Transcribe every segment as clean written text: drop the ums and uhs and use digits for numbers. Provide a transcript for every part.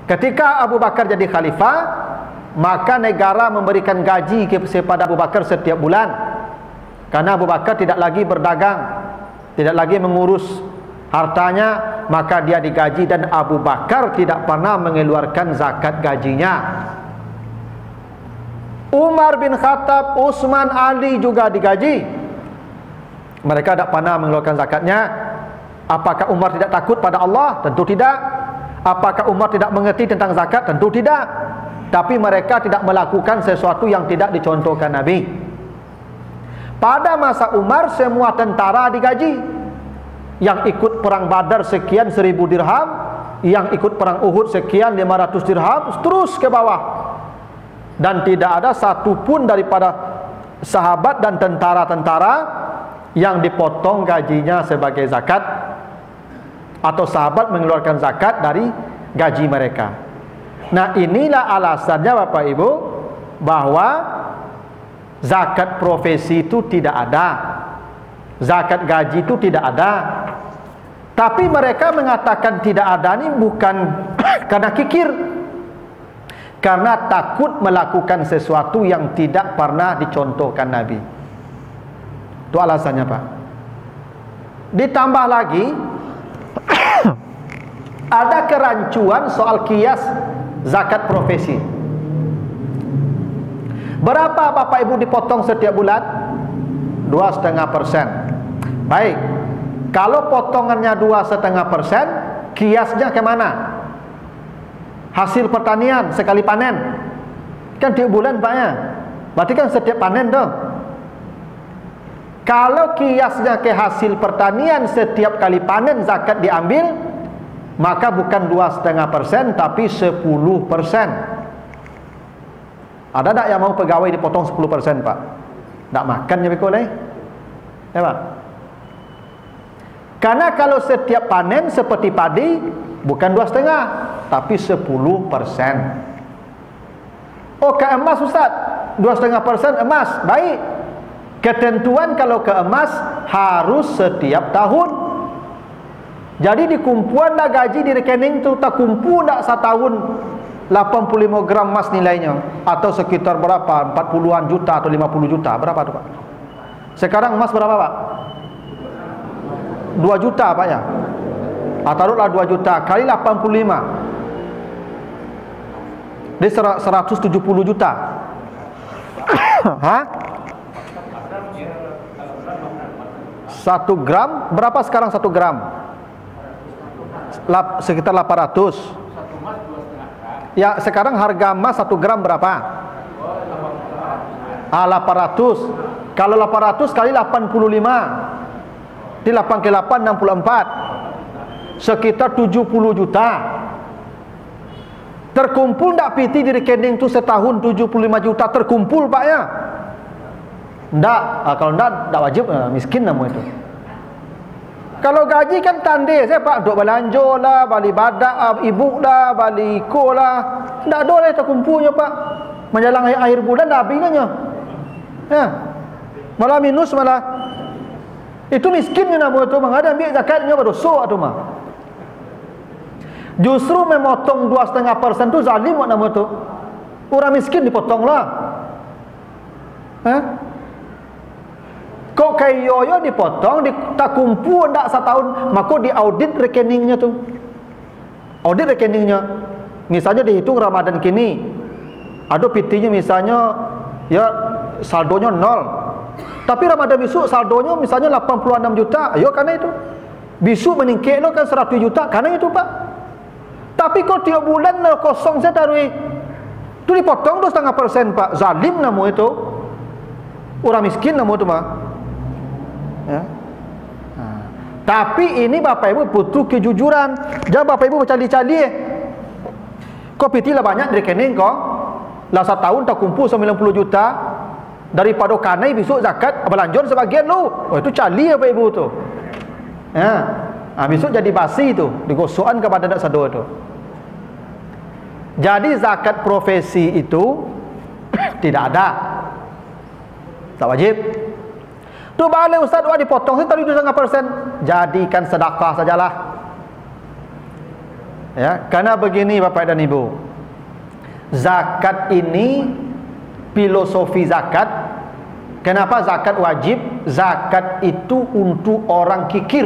Ketika Abu Bakar jadi khalifah, maka negara memberikan gaji kepada Abu Bakar setiap bulan. Karena Abu Bakar tidak lagi berdagang, tidak lagi mengurus hartanya, maka dia digaji, dan Abu Bakar tidak pernah mengeluarkan zakat gajinya. Umar bin Khattab, Utsman, Ali juga digaji. Mereka tidak pernah mengeluarkan zakatnya. Apakah Umar tidak takut pada Allah? Tentu tidak. Apakah Umar tidak mengerti tentang zakat? Tentu tidak. Tapi mereka tidak melakukan sesuatu yang tidak dicontohkan Nabi. Pada masa Umar, semua tentara digaji. Yang ikut perang Badar sekian 1000 dirham, yang ikut perang Uhud sekian 500 dirham, terus ke bawah. Dan tidak ada satupun daripada sahabat dan tentara-tentara yang dipotong gajinya sebagai zakat, atau sahabat mengeluarkan zakat dari gaji mereka. Nah, inilah alasannya Bapak Ibu, bahwa zakat profesi itu tidak ada, zakat gaji itu tidak ada. Tapi mereka mengatakan tidak ada ini bukan karena kikir, karena takut melakukan sesuatu yang tidak pernah dicontohkan Nabi. Itu alasannya, Pak. Ditambah lagi ada kerancuan soal kias zakat profesi. Berapa Bapak Ibu dipotong setiap bulan? 2,5%. Baik, kalau potongannya 2,5%, kiasnya kemana? Hasil pertanian sekali panen kan tiap bulan Pak ya, berarti kan setiap panen tuh. Kalau kiasnya ke hasil pertanian setiap kali panen zakat diambil, maka bukan 2,5% tapi 10%. Ada tak yang mau pegawai dipotong 10% Pak? Tak makan ya betul ya Pak? Karena kalau setiap panen seperti padi, bukan 2,5 tapi 10%. Oh, ke emas Ustaz, 2,5% emas. Baik, ketentuan kalau ke emas harus setiap tahun. Jadi dikumpulan dah gaji di rekening tu, tak kumpul dah setahun 85 gram emas nilainya, atau sekitar berapa, 40-an juta atau 50 juta, berapa tu Pak? Sekarang emas berapa Pak? 2 juta Pak ya? Taruhlah 2 juta kali 85, dia 170 juta. Hah? 1 gram berapa sekarang? 1 gram sekitar 800. Ya, sekarang harga emas 1 gram berapa? 800. Kalau 800 kali 85, di 8 ke 8 64, sekitar 70 juta. Terkumpul tak PT di rekening tu setahun 75 juta terkumpul Pak ya? Ndak. Kalau ndak wajib, miskin nama itu. Kalau gaji kan tandai saya Pak, duk belanja lah, bali badak ibu lah, bali ko lah. Ndak ada lah terkumpulnya Pak. Menjelang akhir bulan dah habisnya. Ya. Malah minus malah. Itu miskin nama itu, mengada ambil zakatnya berdosa tu mah. Justru memotong 2,5% tu zalim nama tu. Orang miskin dipotong lah. Kok kayak yoyo dipotong, tak kumpul tak setahun, maka di audit rekeningnya tu. Audit rekeningnya. Misalnya dihitung Ramadan kini, ada PT-nya misalnya ya saldonya 0. Tapi Ramadan besok saldonya misalnya 86 juta. Ayo karena itu. Besok meningkat lo kan 100 juta karena itu Pak. Tapi kok tiap bulan kosong saya taruh itu dipotong 2,5% Pak. Zalim nama itu. Orang miskin nama itu Pak. Ya. Nah. Tapi ini Bapak Ibu butuh kejujuran. Jangan Bapak Ibu bercali-cali. Kok PT lah banyak di rekening kok. Lah 1 tahun tak kumpul 90 juta. Daripada kanai besok zakat belanjon sebagian lu. Oh itu cali Bapak Ibu tu. Ya. Besok jadi basi tu, digosokan kepada dak sado tu. Jadi zakat profesi itu tidak ada. Tak wajib. Tu balik Ustaz, wah dipotong saya tadi 2,5%. Jadikan sedekah sajalah. Ya, karena begini Bapak dan Ibu. Zakat ini filosofi zakat. Kenapa zakat wajib? Zakat itu untuk orang kikir.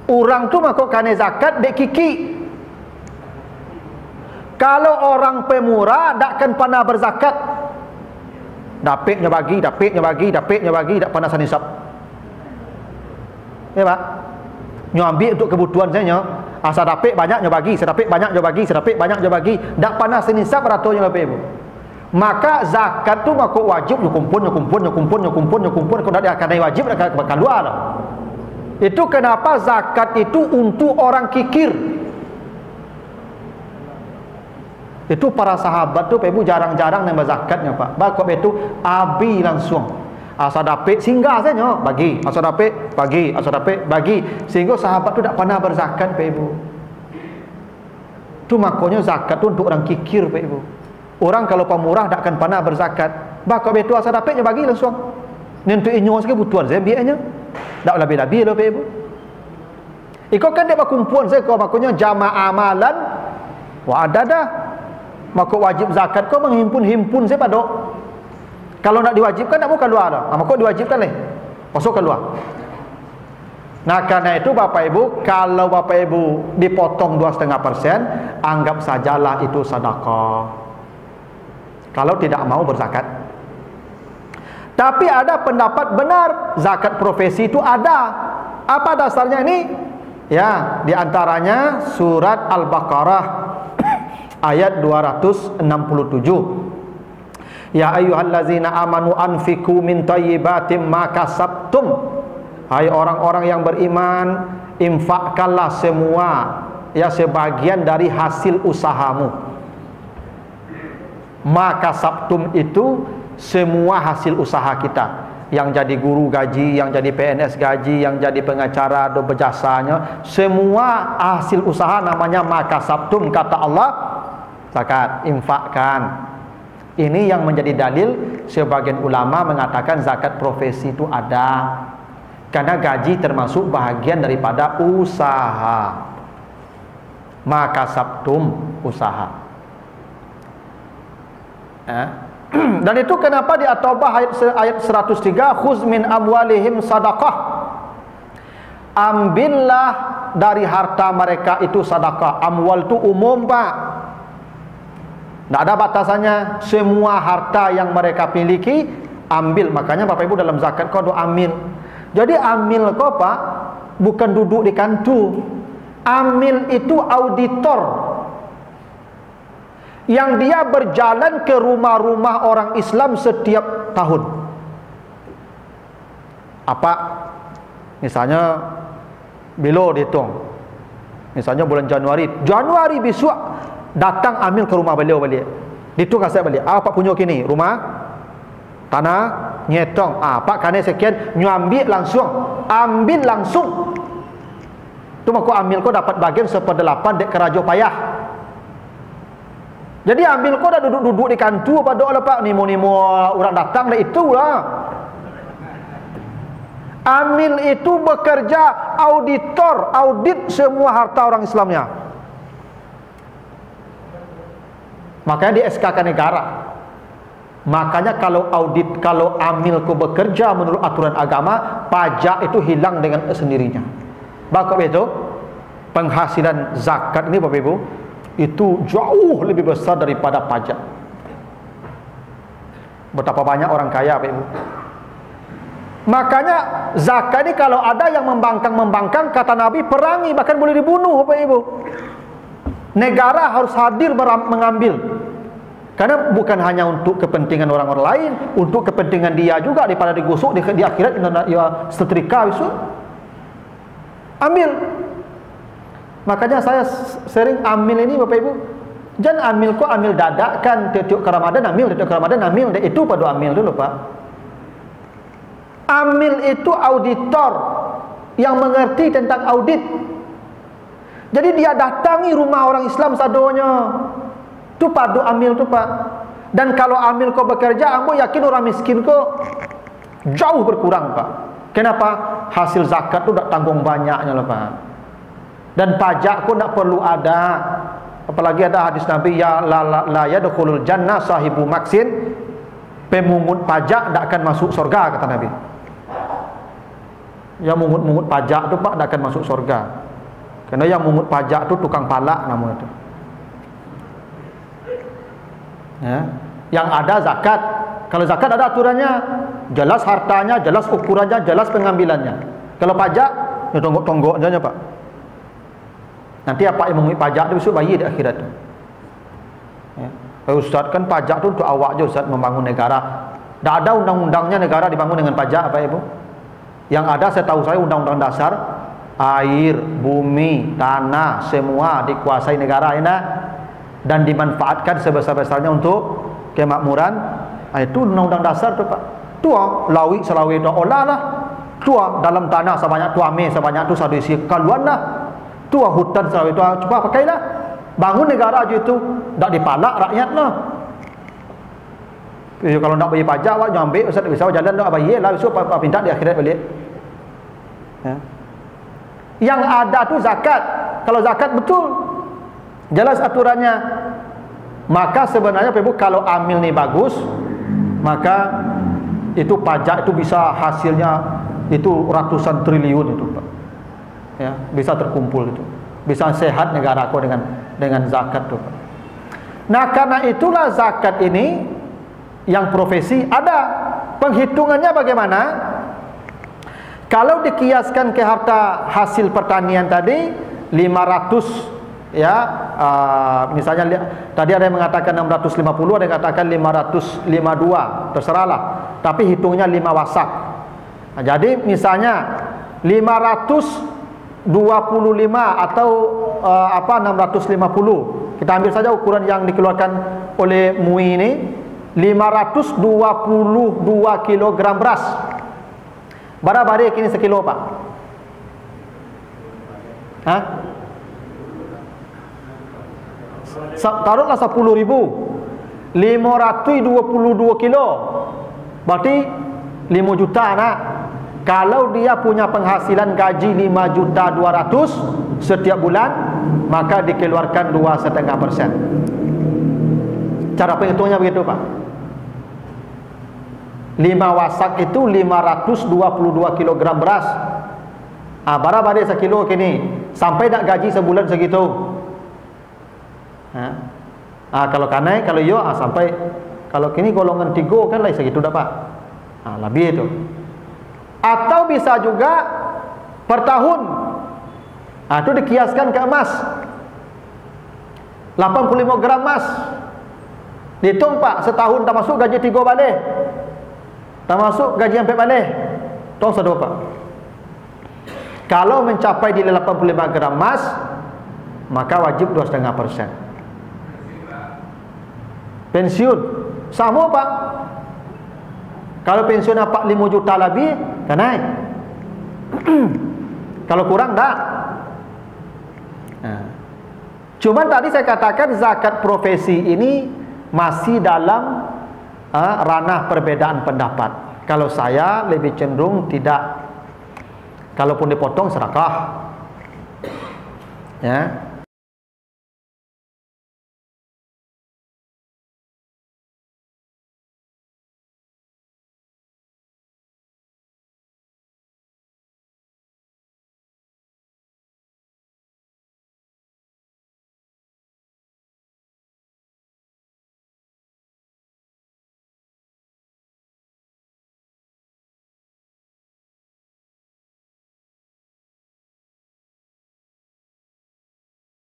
Orang tu makuk kane zakat dek kiki. Kalau orang pemurah takkan pernah berzakat. Dapatnya bagi, dapatnya bagi, dapatnya bagi, tak pernah sanisap. Ya Pak. Nyo ambil untuk kebutuhan saya nyo. Asal dapat banyak nyo bagi, sedapat banyak nyo bagi, sedapat banyak nyo bagi, tak pernah sanisap ratonya Bapak Ibu. Maka zakat tu makuk wajib nyo kumpul, nyo kumpul, nyo kumpul, nyo kumpul, nyo kumpul, kalau dah akan wajib dah bakal keluar lah. Itu kenapa zakat itu untuk orang kikir. Itu para sahabat tu Bapak Ibu jarang-jarang nambah zakatnya Pak. Bakok itu abi langsung. Asal dapat singgah saja bagi, asal dapat bagi, asal dapat bagi. Sehingga sahabat tu tak pernah berzakat Bapak Ibu. Tu makanya zakat tu untuk orang kikir Bapak Ibu. Orang kalau pemurah tak akan pernah berzakat. Bakok itu asal dapatnya bagi langsung. Ni untuk inyo sekali butuhan saya biarnya. Tak lebih-lebih lah Bapak Ibu. Ikut kan dia berkumpulan saya kau makanya jamaah amalan wa ada dah. Maka wajib zakat kau menghimpun-himpun saya padok. Kalau nak diwajibkan tak mau keluar dah. Maka diwajibkan leh. Masuk keluar. Nah karena itu Bapak Ibu, kalau Bapak Ibu dipotong 2,5%, anggap sajalah itu sedekah. Kalau tidak mau berzakat. Tapi ada pendapat benar zakat profesi itu ada. Apa dasarnya ini? Ya, diantaranya surat Al-Baqarah ayat 267. Ya ayyuhallazina amanu anfiqu min thayyibatim ma kasabtum. Hai orang-orang yang beriman, infakkanlah semua ya sebagian dari hasil usahamu. Maka sabtum itu semua hasil usaha kita. Yang jadi guru gaji, yang jadi PNS gaji, yang jadi pengacara atau berjasanya, semua hasil usaha namanya maka sabtum, kata Allah. Zakat, infakkan. Ini yang menjadi dalil sebagian ulama mengatakan zakat profesi itu ada. Karena gaji termasuk bahagian daripada usaha. Maka sabtum usaha. Dan itu kenapa di At-Taubah ayat 103, khuz min amwalihim sadaqah. Ambillah dari harta mereka itu sedekah. Amwal itu umum Pak. Tidak ada batasannya. Semua harta yang mereka miliki ambil. Makanya Bapak Ibu dalam zakat kau ambil. Jadi ambil kau Pak bukan duduk di kantu. Amil itu auditor yang dia berjalan ke rumah-rumah orang Islam setiap tahun. Apa? Misalnya bilo dihitung. Misalnya bulan Januari besok datang amil ke rumah beliau balik. Dihitung kasih balik. Apa punya kini? Rumah, tanah, nyetong. Pak kane sekian, nyambil langsung. Ambil langsung. Tu aku ambil kau dapat bagian 1/8 dek kerajo payah. Jadi ambil kau dah duduk-duduk di kantu apa doa lepak nimo-nimo orang datang dah itulah. Amil itu bekerja auditor, audit semua harta orang Islamnya. Makanya di SK negara. Makanya kalau audit, kalau amil kau bekerja menurut aturan agama, pajak itu hilang dengan sendirinya. Bapak itu penghasilan zakat ini Bapak Ibu itu jauh lebih besar daripada pajak. Betapa banyak orang kaya Bapak Ibu. Makanya zakat ini kalau ada yang membangkang kata Nabi perangi, bahkan boleh dibunuh Bapak Ibu. Negara harus hadir mengambil. Karena bukan hanya untuk kepentingan orang-orang lain, untuk kepentingan dia juga, daripada digosok di akhirat ya setrika besok. Ambil. Makanya saya sering ambil ini Bapak Ibu. Jangan ambil kok ambil dadakan tiap-tiap ke Ramadan ambil, tiap-tiap ke Ramadan ambil. Itu pada ambil dulu Pak. Amil itu auditor yang mengerti tentang audit. Jadi dia datangi rumah orang Islam sadonya. Tu padu amil tu Pak. Dan kalau amil kau bekerja, ambo yakin orang miskin kau jauh berkurang Pak. Kenapa? Hasil zakat tu tak tanggung banyaknya lah Pak. Dan pajak pun tak perlu ada. Apalagi ada hadis Nabi, ya la yadkhulul jannah sahibu maksin, pemungut pajak tak akan masuk surga, kata Nabi. Yang mungut-mungut pajak tu Pak tak akan masuk surga. Karena yang mungut pajak tu tukang palak namanya tu. Ya. Yang ada zakat. Kalau zakat ada aturannya, jelas hartanya, jelas ukurannya, jelas pengambilannya. Kalau pajak, ya tonggok-tonggok saja Pak. Nanti apa yang mengungut pajak tu besok bayar di akhirat tu. Ya. Ustaz kan pajak tu untuk awak je Ustaz membangun negara. Tak ada undang-undangnya negara dibangun dengan pajak apa Ibu? Yang ada saya tahu saya undang-undang dasar, air, bumi, tanah semua dikuasai negara ini dan dimanfaatkan sebesar-besarnya untuk kemakmuran. Itu undang-undang dasar tu Pak. Tua lawi selawi tu olah lah. Tua dalam tanah sebanyak tu ame sebanyak tu satu isi kaluan lah. Tua hutan selawi tu coba pakailah. Bangun negara aja itu tak dipalak rakyat lah. Kalau nak bayar pajak awak jangan ambil Ustaz bisa jalan tak bayar lah besok pindah di akhirat balik. Ya. Yang ada tu zakat. Kalau zakat betul jelas aturannya, maka sebenarnya Ibu kalau amil ni bagus, maka itu pajak itu bisa hasilnya itu ratusan triliun itu Pak. Ya, bisa terkumpul itu. Bisa sehat negara aku dengan zakat tu Pak. Nah, karena itulah zakat ini yang profesi ada penghitungannya bagaimana? Kalau dikiaskan ke harta hasil pertanian tadi 500 ya, misalnya tadi ada yang mengatakan 650, ada yang mengatakan 552, terserahlah. Tapi hitungnya 5 wasak. Nah, jadi misalnya 525 atau 650. Kita ambil saja ukuran yang dikeluarkan oleh MUI ini. 522 kilogram beras. Berapa hari kini sekilo Pak? Hah? Taruhlah 10.000. 522 kilo. Berarti 5 juta nak. Kalau dia punya penghasilan gaji 5.200.000 setiap bulan, maka dikeluarkan 2,5%. Cara perhitungnya begitu Pak. 5 wasak itu 522 kilogram beras. Berapa dia sekilo kini? Sampai tak gaji sebulan segitu. Kalau kanai, kalau yo sampai, kalau kini golongan 3 kan lah segitu dah Pak. Lebih itu. Atau bisa juga per tahun. Itu dikiaskan ke emas. 85 gram emas. Dihitung Pak, setahun tak masuk gaji 3 balik. Tak masuk gaji 4 balik. Tong sedua Pak. Kalau mencapai di 85 gram emas, maka wajib 2,5%. Pensiun sama Pak. Kalau pensiun apa 5 juta lebih, kan naik. Kalau kurang tak. Cuman tadi saya katakan zakat profesi ini masih dalam ranah perbedaan pendapat. Kalau saya lebih cenderung tidak. Kalaupun dipotong sedekah. Ya.